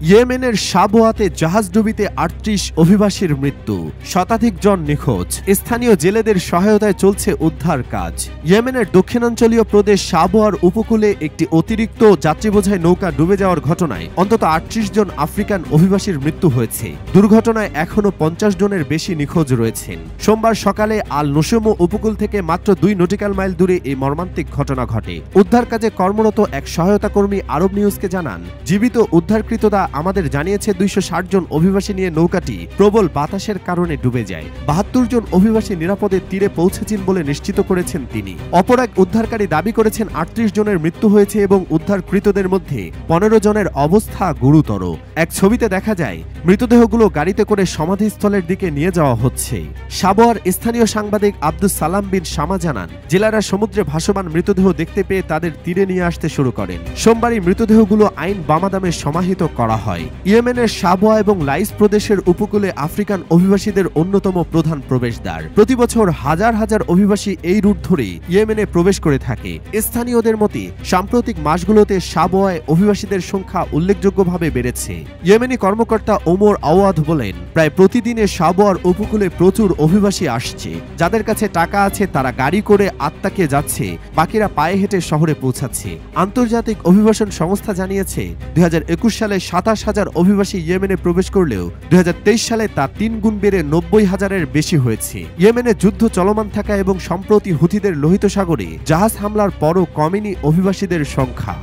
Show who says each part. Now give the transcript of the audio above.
Speaker 1: ইয়েমেনের সাবোয়াতে জাহাজডুবিতে ৩৮ অভিবাসীর মৃত্যু, শতাধিক জন নিখোঁজ। স্থানীয় জেলেদের সহায়তায় চলছে উদ্ধার কাজ। ইয়েমেনের দক্ষিণাঞ্চলীয় প্রদেশ সাবোয়ার উপকূলে একটি অতিরিক্ত যাত্রীবোঝাই নৌকা ডুবে যাওয়ার ঘটনায় অন্তত ৩৮ জন আফ্রিকান অভিবাসীর মৃত্যু হয়েছে। দুর্ঘটনায় এখনও ৫০ জনের বেশি নিখোঁজ রয়েছেন। সোমবার সকালে আল নুসুমো উপকূল থেকে মাত্র ২ নটিক্যাল মাইল দূরে এই মর্মান্তিক ঘটনা ঘটে। উদ্ধার কাজে কর্মরত এক সহায়তা কর্মী আরব নিউজকে জানান, জীবিত উদ্ধারকৃতরা আমাদের জানিয়েছে ২৬০ জন অভিবাসী নিয়ে নৌকাটি প্রবল বাতাসের কারণে ডুবে যায়। ৭২ জন অভিবাসী নিরাপদে তীরে পৌঁছেছেন বলে নিশ্চিত করেছেন তিনি। অপর এক উদ্ধারকারী দাবি করেছেন ৩৮ জনের মৃত্যু হয়েছে এবং উদ্ধারকৃতদের মধ্যে ১৫ জনের অবস্থা গুরুতর। এক ছবিতে দেখা যায় মৃতদেহগুলো গাড়িতে করে সমাধিস্থলের দিকে নিয়ে যাওয়া হচ্ছে। সাবোয়ার স্থানীয় সাংবাদিক আব্দুস সালাম বিন শামা জানান, জেলেরা সমুদ্রে ভাসমান মৃতদেহ দেখতে পেয়ে তাদের তীরে নিয়ে আসতে শুরু করেন। সোমবারই মৃতদেহগুলো আইন বামাদামে সমাহিত করা হয়। ইয়েমেনের সাবোয়া এবং লাইস প্রদেশের উপকূলে আফ্রিকান অভিবাসীদের অন্যতম প্রধান প্রবেশদ্বার। প্রতি বছর হাজার হাজার অভিবাসী এই রুট ধরে ইয়েমেনে প্রবেশ করে থাকে। স্থানীয়দের মতে সাম্প্রতিক মাসগুলোতে সাবোয়ায় অভিবাসীদের সংখ্যা উল্লেখযোগ্যভাবে বেড়েছে। ইয়েমেনি কর্মকর্তা ওমর আওয়াদ বলেন, প্রায় প্রতিদিনে সাবোয়ার উপকূলে প্রচুর অভিবাসী আসছে। যাদের কাছে টাকা আছে তারা গাড়ি করে আত্মাকে যাচ্ছে, বাকিরা পায়ে হেঁটে শহরে পৌঁছাচ্ছে। আন্তর্জাতিক অভিবাসন সংস্থা জানিয়েছে ২০২১ সালে ২৭,০০০ অভিবাসী ইয়েমেনে প্রবেশ করলেও ২০২৩ সালে তা ৩ গুণ বেড়ে ৯০,০০০-এর বেশি হয়েছে। ইয়েমেনে যুদ্ধ চলমান থাকা এবং সম্প্রতি হুথিদের লোহিত সাগরে জাহাজ হামলার পরও কমেনি অভিবাসীদের সংখ্যা।